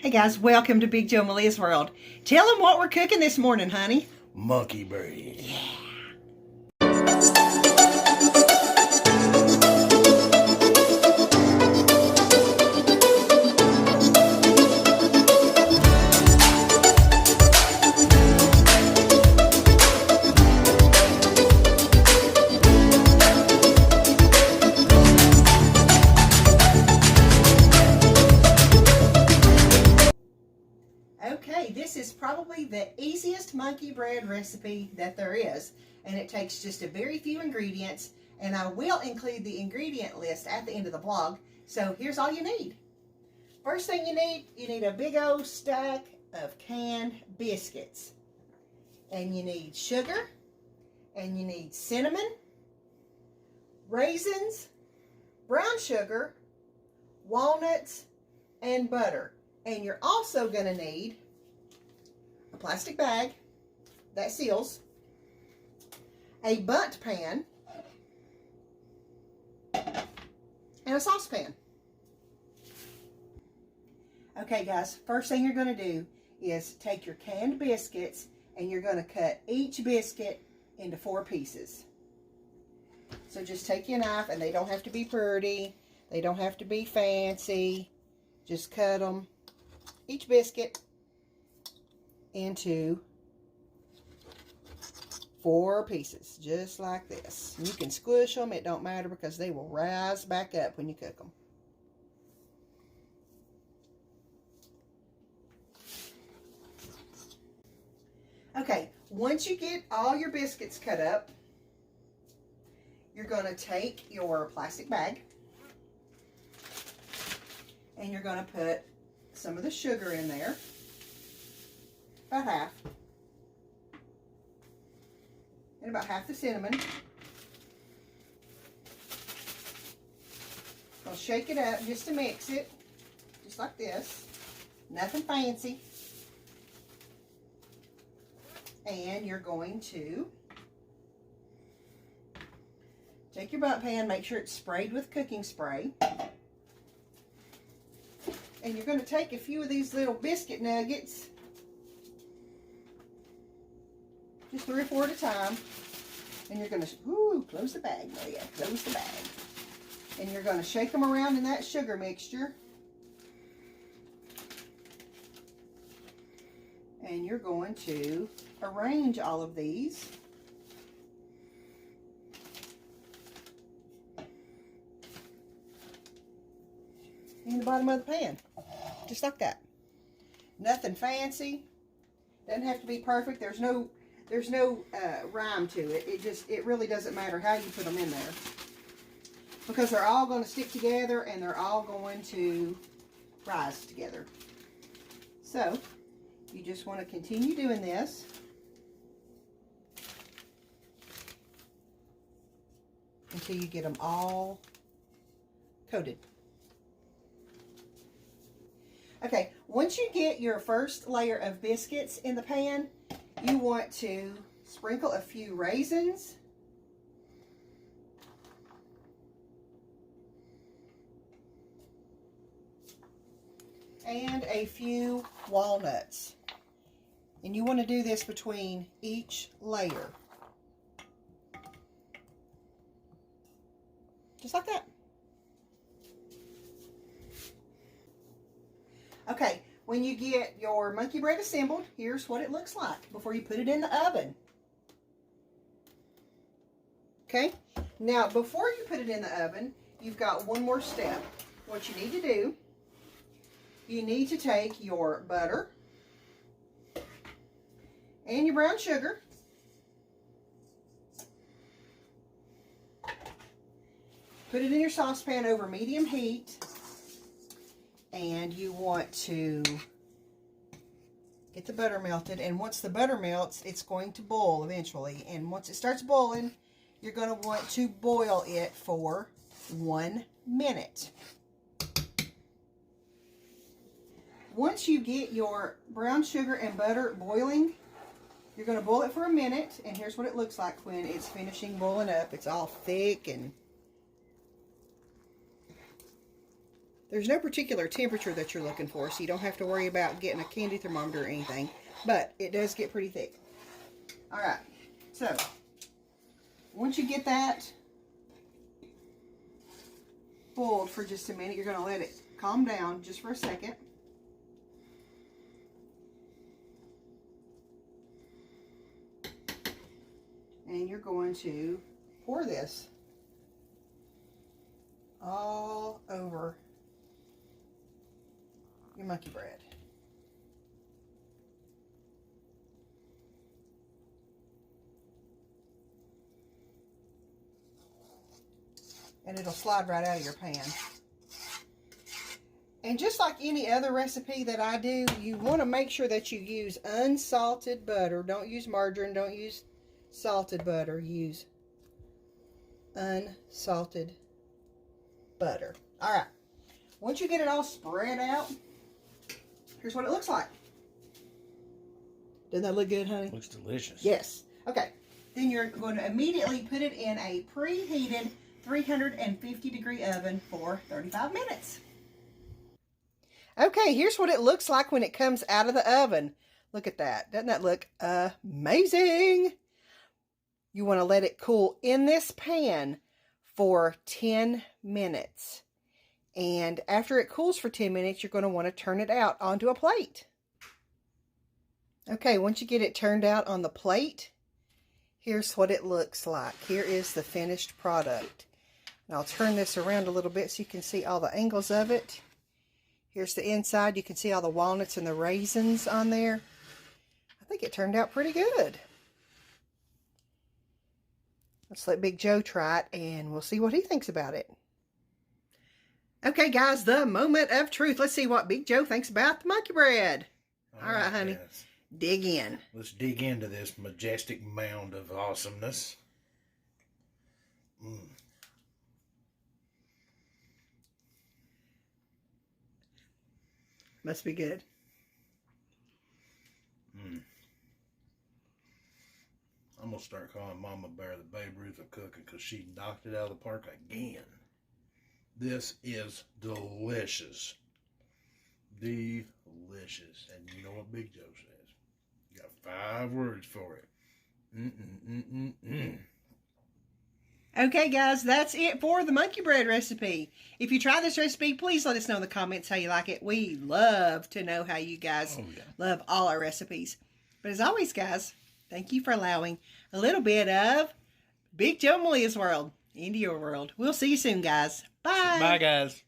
Hey guys, welcome to Big Joe Malia's World. Tell them what we're cooking this morning, honey. Monkey bread. Yeah. Okay, this is probably the easiest monkey bread recipe that there is, and it takes just a very few ingredients, and I will include the ingredient list at the end of the vlog. So here's all you need. First thing you need a big old stack of canned biscuits, and you need sugar, and you need cinnamon, raisins, brown sugar, walnuts, and butter. And you're also going to need a plastic bag that seals, a bundt pan, and a saucepan. Okay guys, first thing you're going to do is take your canned biscuits and you're going to cut each biscuit into 4 pieces. So just take your knife, and they don't have to be pretty, they don't have to be fancy, just cut them, each biscuit, into 4 pieces, just like this. You can squish them, it don't matter, because they will rise back up when you cook them. Okay, once you get all your biscuits cut up, you're going to take your plastic bag and you're going to put some of the sugar in there, about half, and about half the cinnamon. I'll shake it up just to mix it, just like this, nothing fancy. And you're going to take your bundt pan, make sure it's sprayed with cooking spray. And you're going to take a few of these little biscuit nuggets, just 3 or 4 at a time, and you're going to, close the bag, Malia, close the bag. And you're going to shake them around in that sugar mixture. And you're going to arrange all of these in the bottom of the pan, just like that. Nothing fancy, doesn't have to be perfect. There's no rhyme to it. It really doesn't matter how you put them in there, because they're all going to stick together and they're all going to rise together. So you just want to continue doing this until you get them all coated. Okay, once you get your first layer of biscuits in the pan, you want to sprinkle a few raisins, and a few walnuts. And you want to do this between each layer, just like that. Okay, when you get your monkey bread assembled, here's what it looks like before you put it in the oven. Okay, now before you put it in the oven, you've got one more step. What you need to do, you need to take your butter and your brown sugar, put it in your saucepan over medium heat, and you want to get the butter melted. And once the butter melts, it's going to boil eventually. And once it starts boiling, you're going to want to boil it for 1 minute. Once you get your brown sugar and butter boiling, you're going to boil it for a minute. And here's what it looks like when it's finishing boiling up. It's all thick and There's no particular temperature that you're looking for, so you don't have to worry about getting a candy thermometer or anything. But it does get pretty thick. All right, so once you get that boiled for just a minute, you're going to let it calm down just for a second. And you're going to pour this all over your monkey bread. And it'll slide right out of your pan. And just like any other recipe that I do, you want to make sure that you use unsalted butter. Don't use margarine, don't use salted butter. Use unsalted butter. All right. Once you get it all spread out, here's what it looks like. Doesn't that look good, honey? Looks delicious. Yes. Okay. Then you're going to immediately put it in a preheated 350-degree oven for 35 minutes. Okay, here's what it looks like when it comes out of the oven. Look at that. Doesn't that look amazing? You want to let it cool in this pan for 10 minutes. And after it cools for 10 minutes, you're going to want to turn it out onto a plate. Okay, once you get it turned out on the plate, here's what it looks like. Here is the finished product. And I'll turn this around a little bit so you can see all the angles of it. Here's the inside. You can see all the walnuts and the raisins on there. I think it turned out pretty good. Let's let Big Joe try it and we'll see what he thinks about it. Okay, guys, the moment of truth. Let's see what Big Joe thinks about the monkey bread. All right, honey. Yes. Dig in. Let's dig into this majestic mound of awesomeness. Must be good. I'm going to start calling Mama Bear the Babe Ruth of cooking because she knocked it out of the park again. This is delicious. Delicious. And you know what Big Joe says. You got 5 words for it. Okay, guys, that's it for the monkey bread recipe. If you try this recipe, please let us know in the comments how you like it. We love to know how you guys love all our recipes. But as always, guys, thank you for allowing a little bit of Big Joe and Malia's world into your world. We'll see you soon, guys. Bye. Bye, guys.